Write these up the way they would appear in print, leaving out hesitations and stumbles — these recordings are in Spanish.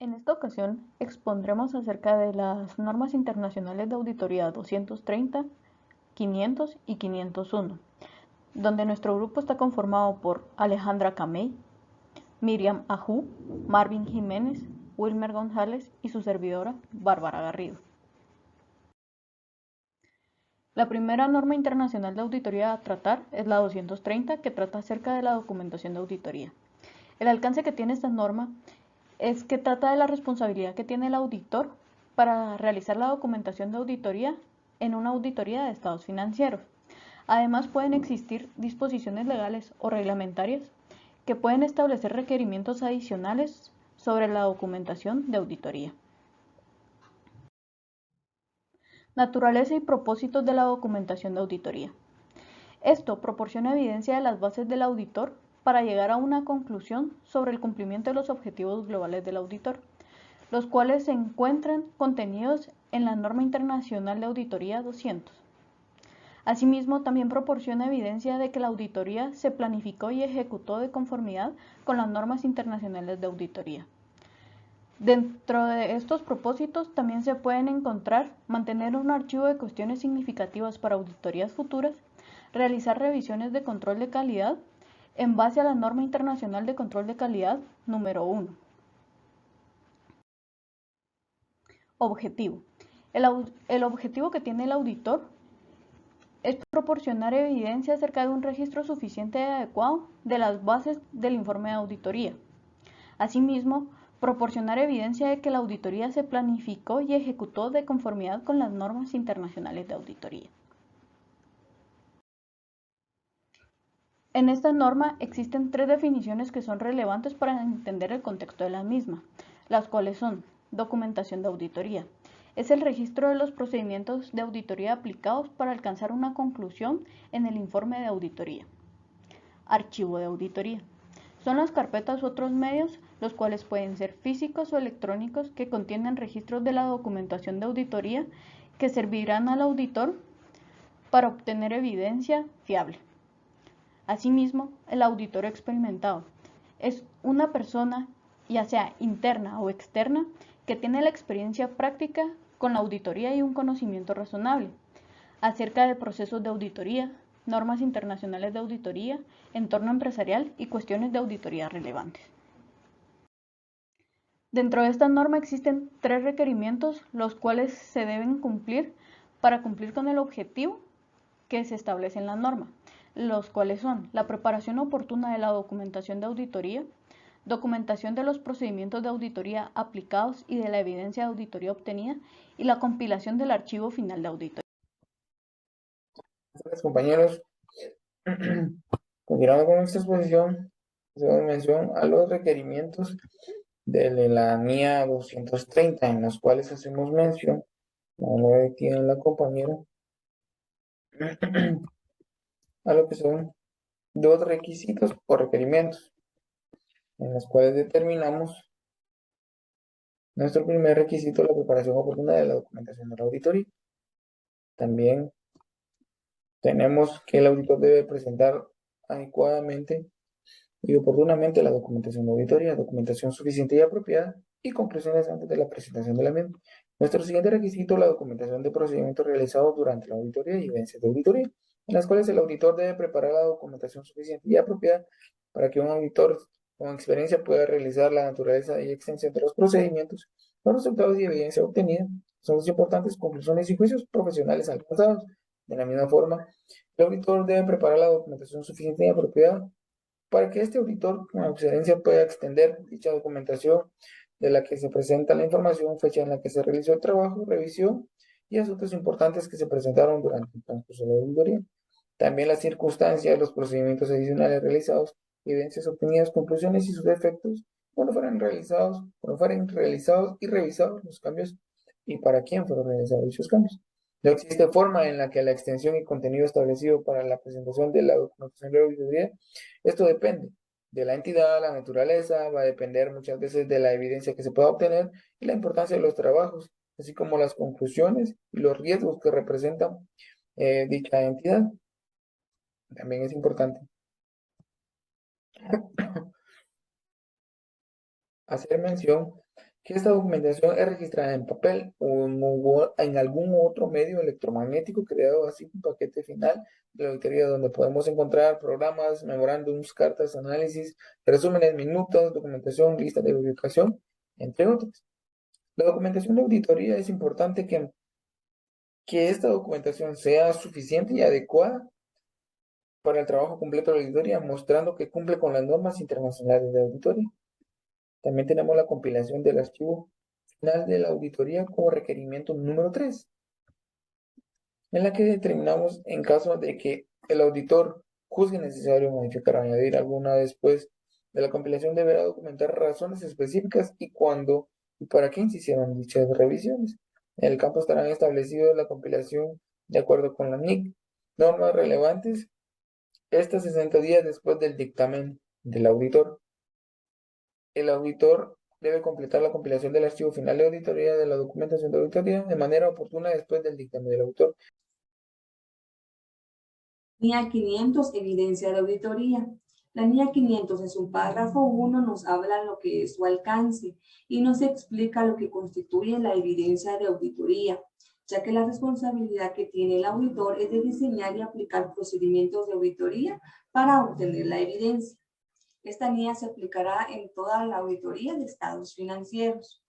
En esta ocasión expondremos acerca de las normas internacionales de auditoría 230, 500 y 501, donde nuestro grupo está conformado por Alejandra Camey, Miriam Ajú, Marvin Jiménez, Wilmer González y su servidora Bárbara Garrido. La primera norma internacional de auditoría a tratar es la 230, que trata acerca de la documentación de auditoría. El alcance que tiene esta norma es que trata de la responsabilidad que tiene el auditor para realizar la documentación de auditoría en una auditoría de estados financieros. Además, pueden existir disposiciones legales o reglamentarias que pueden establecer requerimientos adicionales sobre la documentación de auditoría. Naturaleza y propósitos de la documentación de auditoría. Esto proporciona evidencia de las bases del auditor para llegar a una conclusión sobre el cumplimiento de los objetivos globales del auditor, los cuales se encuentran contenidos en la norma internacional de auditoría 200. Asimismo, también proporciona evidencia de que la auditoría se planificó y ejecutó de conformidad con las normas internacionales de auditoría. Dentro de estos propósitos también se pueden encontrar mantener un archivo de cuestiones significativas para auditorías futuras, realizar revisiones de control de calidad en base a la norma internacional de control de calidad número 1. Objetivo. El objetivo que tiene el auditor es proporcionar evidencia acerca de un registro suficiente y adecuado de las bases del informe de auditoría. Asimismo, proporcionar evidencia de que la auditoría se planificó y ejecutó de conformidad con las normas internacionales de auditoría. En esta norma existen tres definiciones que son relevantes para entender el contexto de la misma, las cuales son: documentación de auditoría. Es el registro de los procedimientos de auditoría aplicados para alcanzar una conclusión en el informe de auditoría. Archivo de auditoría. Son las carpetas u otros medios, los cuales pueden ser físicos o electrónicos, que contienen registros de la documentación de auditoría que servirán al auditor para obtener evidencia fiable. Asimismo, el auditor experimentado es una persona, ya sea interna o externa, que tiene la experiencia práctica con la auditoría y un conocimiento razonable acerca de procesos de auditoría, normas internacionales de auditoría, entorno empresarial y cuestiones de auditoría relevantes. Dentro de esta norma existen tres requerimientos, los cuales se deben cumplir para cumplir con el objetivo que se establece en la norma, los cuales son: la preparación oportuna de la documentación de auditoría, documentación de los procedimientos de auditoría aplicados y de la evidencia de auditoría obtenida, y la compilación del archivo final de auditoría. Gracias, compañeros. Continuando con nuestra exposición, hacemos mención a los requerimientos de la NIA 230, en los cuales hacemos mención, como lo tiene la compañera, a lo que son dos requisitos o requerimientos, en los cuales determinamos nuestro primer requisito: la preparación oportuna de la documentación de la auditoría. También tenemos que el auditor debe presentar adecuadamente y oportunamente la documentación de auditoría, documentación suficiente y apropiada, y conclusiones antes de la presentación de la misma. Nuestro siguiente requisito: la documentación de procedimientos realizados durante la auditoría y evidencias de auditoría, en las cuales el auditor debe preparar la documentación suficiente y apropiada para que un auditor con experiencia pueda realizar la naturaleza y extensión de los procedimientos, los resultados y evidencia obtenida, son los importantes conclusiones y juicios profesionales alcanzados. De la misma forma, el auditor debe preparar la documentación suficiente y apropiada para que este auditor con excelencia pueda extender dicha documentación de la que se presenta la información, fecha en la que se realizó el trabajo, revisión y asuntos importantes que se presentaron durante el transcurso de la auditoría. También las circunstancias, los procedimientos adicionales realizados, evidencias obtenidas, conclusiones y sus efectos, cuando fueron realizados y revisados los cambios y para quién fueron realizados dichos cambios. No existe forma en la que la extensión y contenido establecido para la presentación de la documentación de la auditoría, esto depende de la entidad, la naturaleza, va a depender muchas veces de la evidencia que se pueda obtener y la importancia de los trabajos, así como las conclusiones y los riesgos que representan dicha entidad. También es importante hacer mención que esta documentación es registrada en papel o en algún otro medio electromagnético creado así un paquete final de la auditoría donde podemos encontrar programas, memorándums, cartas, análisis, resúmenes, minutos, documentación, lista de ubicación, entre otros. La documentación de auditoría es importante que esta documentación sea suficiente y adecuada para el trabajo completo de la auditoría, mostrando que cumple con las normas internacionales de auditoría. También tenemos la compilación del archivo final de la auditoría como requerimiento número 3, en la que determinamos en caso de que el auditor juzgue necesario modificar o añadir alguna después de la compilación, deberá documentar razones específicas y cuándo y para quién se hicieron dichas revisiones. En el campo estarán establecidos la compilación de acuerdo con la NIC, normas relevantes, estas 60 días después del dictamen del auditor. El auditor debe completar la compilación del archivo final de auditoría de la documentación de auditoría de manera oportuna después del dictamen del autor. NIA 500, evidencia de auditoría. La NIA 500 en su párrafo 1 nos habla lo que es su alcance y nos explica lo que constituye la evidencia de auditoría, ya que la responsabilidad que tiene el auditor es de diseñar y aplicar procedimientos de auditoría para obtener la evidencia. Esta NIA se aplicará en toda la auditoría de estados financieros.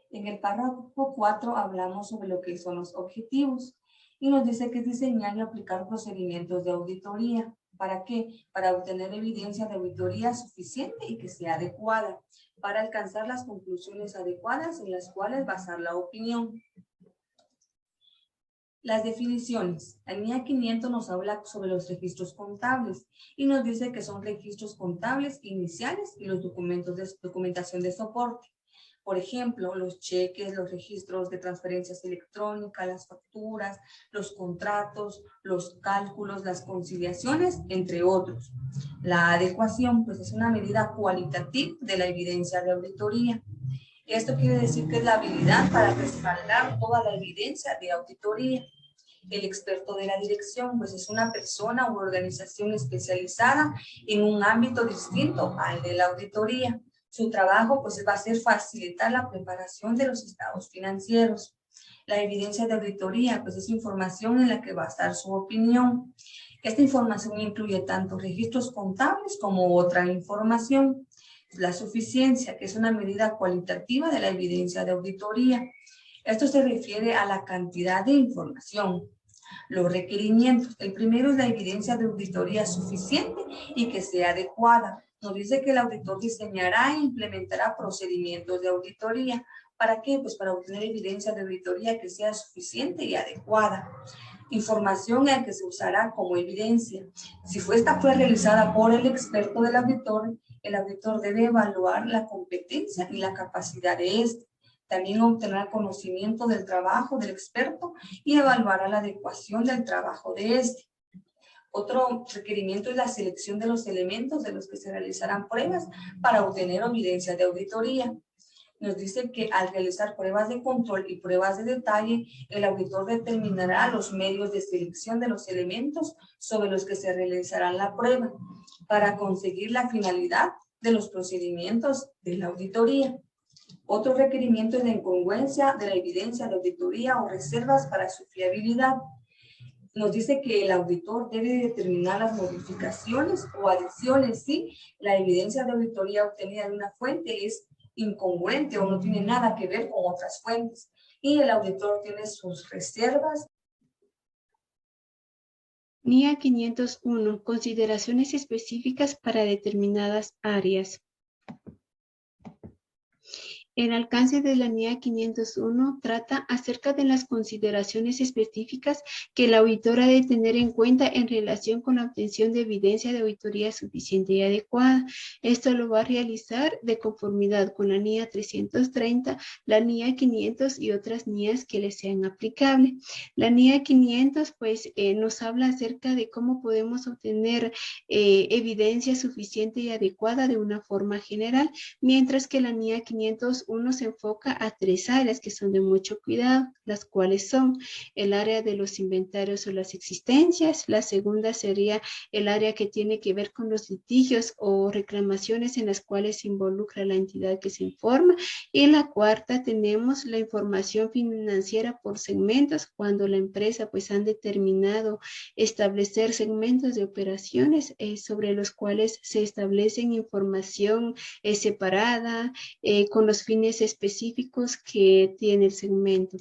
En el párrafo 4 hablamos sobre lo que son los objetivos y nos dice que es diseñar y aplicar procedimientos de auditoría. ¿Para qué? Para obtener evidencia de auditoría suficiente y que sea adecuada, para alcanzar las conclusiones adecuadas en las cuales basar la opinión. Las definiciones. La NIA 500 nos habla sobre los registros contables y nos dice que son registros contables iniciales y los documentos de documentación de soporte. Por ejemplo, los cheques, los registros de transferencias electrónicas, las facturas, los contratos, los cálculos, las conciliaciones, entre otros. La adecuación, pues, es una medida cualitativa de la evidencia de auditoría. Esto quiere decir que es la habilidad para respaldar toda la evidencia de auditoría. El experto de la dirección, pues, es una persona u organización especializada en un ámbito distinto al de la auditoría. Su trabajo, pues, va a ser facilitar la preparación de los estados financieros. La evidencia de auditoría, pues, es información en la que va a estar su opinión. Esta información incluye tanto registros contables como otra información. La suficiencia, que es una medida cualitativa de la evidencia de auditoría. Esto se refiere a la cantidad de información. Los requerimientos. El primero es la evidencia de auditoría suficiente y que sea adecuada. Nos dice que el auditor diseñará e implementará procedimientos de auditoría. ¿Para qué? Pues para obtener evidencia de auditoría que sea suficiente y adecuada. Información en la que se usará como evidencia. Si esta fue realizada por el experto del auditor, el auditor debe evaluar la competencia y la capacidad de éste. También obtendrá conocimiento del trabajo del experto y evaluará la adecuación del trabajo de este. Otro requerimiento es la selección de los elementos de los que se realizarán pruebas para obtener evidencia de auditoría. Nos dice que al realizar pruebas de control y pruebas de detalle, el auditor determinará los medios de selección de los elementos sobre los que se realizará la prueba para conseguir la finalidad de los procedimientos de la auditoría. Otro requerimiento es la incongruencia de la evidencia de auditoría o reservas para su fiabilidad. Nos dice que el auditor debe determinar las modificaciones o adiciones si la evidencia de auditoría obtenida de una fuente es incongruente o no tiene nada que ver con otras fuentes. Y el auditor tiene sus reservas. NIA 501. Consideraciones específicas para determinadas áreas. El alcance de la NIA 501 trata acerca de las consideraciones específicas que el auditor ha de tener en cuenta en relación con la obtención de evidencia de auditoría suficiente y adecuada. Esto lo va a realizar de conformidad con la NIA 330, la NIA 500 y otras NIAs que le sean aplicables. La NIA 500 pues nos habla acerca de cómo podemos obtener evidencia suficiente y adecuada de una forma general, mientras que la NIA 500 501 se enfoca a 3 áreas que son de mucho cuidado, las cuales son el área de los inventarios o las existencias. La segunda sería el área que tiene que ver con los litigios o reclamaciones en las cuales se involucra la entidad que se informa. Y la cuarta tenemos la información financiera por segmentos, cuando la empresa pues han determinado establecer segmentos de operaciones sobre los cuales se establecen información separada con los fines específicos que tiene el segmento.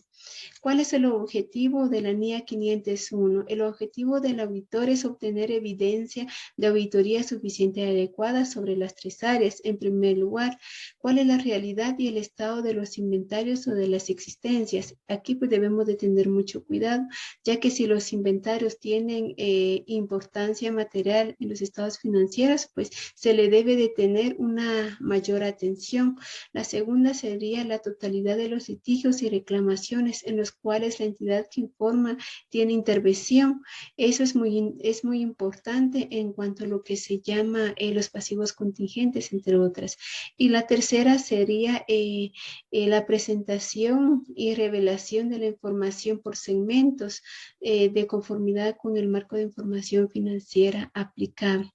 ¿Cuál es el objetivo de la NIA 501? El objetivo del auditor es obtener evidencia de auditoría suficiente y adecuada sobre las 3 áreas. En primer lugar, ¿cuál es la realidad y el estado de los inventarios o de las existencias? Aquí pues debemos de tener mucho cuidado, ya que si los inventarios tienen importancia material en los estados financieros, pues se le debe de tener una mayor atención. La segunda sería la totalidad de los litigios y reclamaciones en los cuales la entidad que informa tiene intervención. Eso es muy importante en cuanto a lo que se llama los pasivos contingentes, entre otras. Y la tercera sería la presentación y revelación de la información por segmentos de conformidad con el marco de información financiera aplicable.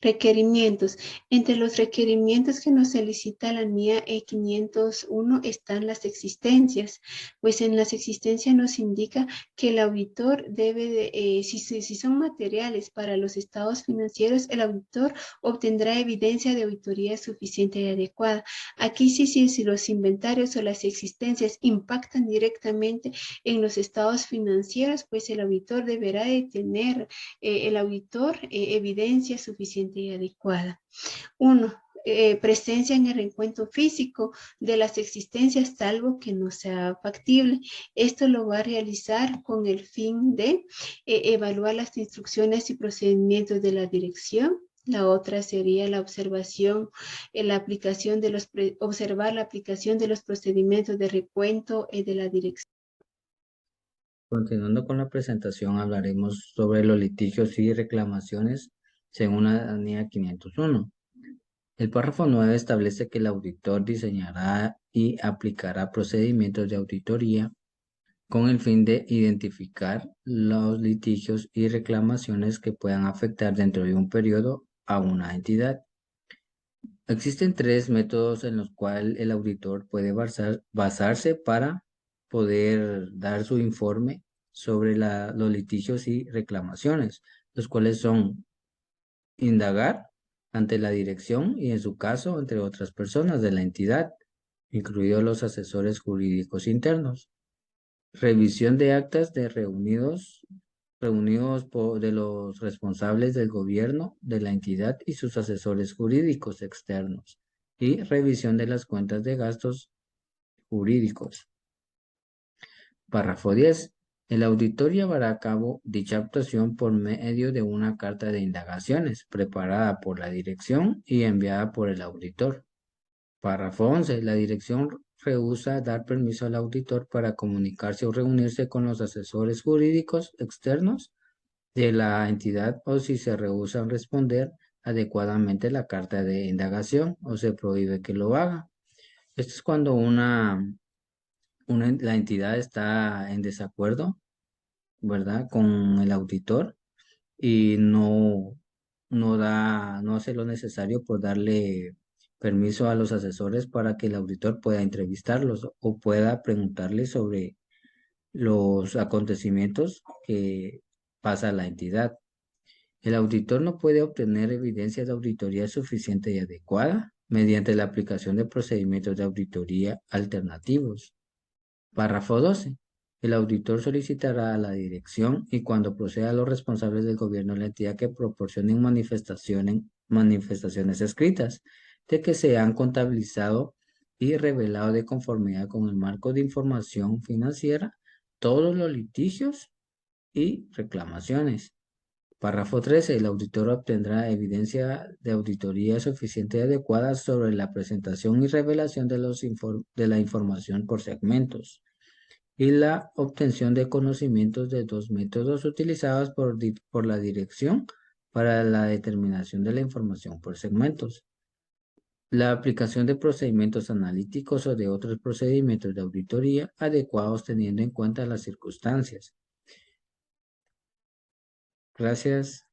Requerimientos. Entre los requerimientos que nos solicita la NIA 501 están las existencias. Pues en las existencias nos indica que el auditor debe de, si son materiales para los estados financieros, el auditor obtendrá evidencia de auditoría suficiente y adecuada. Aquí si los inventarios o las existencias impactan directamente en los estados financieros, pues el auditor deberá de tener evidencia suficiente y adecuada. 1. Presencia en el reencuentro físico de las existencias, salvo que no sea factible. Esto lo va a realizar con el fin de evaluar las instrucciones y procedimientos de la dirección. La otra sería la observación, observar la aplicación de los procedimientos de recuento de la dirección. Continuando con la presentación, hablaremos sobre los litigios y reclamaciones según la NIA 501. El párrafo 9 establece que el auditor diseñará y aplicará procedimientos de auditoría con el fin de identificar los litigios y reclamaciones que puedan afectar dentro de un periodo a una entidad. Existen 3 métodos en los cuales el auditor puede basarse para poder dar su informe sobre los litigios y reclamaciones, los cuales son indagar ante la dirección y en su caso entre otras personas de la entidad, incluidos los asesores jurídicos internos, revisión de actas de reunidos de los responsables del gobierno de la entidad y sus asesores jurídicos externos, y revisión de las cuentas de gastos jurídicos. Párrafo 10. El auditor llevará a cabo dicha actuación por medio de una carta de indagaciones preparada por la dirección y enviada por el auditor. Párrafo 11. La dirección rehúsa dar permiso al auditor para comunicarse o reunirse con los asesores jurídicos externos de la entidad o si se rehúsan responder adecuadamente la carta de indagación o se prohíbe que lo haga. Esto es cuando la entidad está en desacuerdo, ¿verdad?, con el auditor y no hace lo necesario por darle permiso a los asesores para que el auditor pueda entrevistarlos o pueda preguntarles sobre los acontecimientos que pasa la entidad. El auditor no puede obtener evidencia de auditoría suficiente y adecuada mediante la aplicación de procedimientos de auditoría alternativos. Párrafo 12. El auditor solicitará a la dirección y cuando proceda a los responsables del gobierno de la entidad que proporcionen manifestaciones escritas de que se han contabilizado y revelado de conformidad con el marco de información financiera todos los litigios y reclamaciones. Párrafo 13. El auditor obtendrá evidencia de auditoría suficiente y adecuada sobre la presentación y revelación de la información por segmentos y la obtención de conocimientos de 2 métodos utilizados por la dirección para la determinación de la información por segmentos. La aplicación de procedimientos analíticos o de otros procedimientos de auditoría adecuados teniendo en cuenta las circunstancias. Gracias.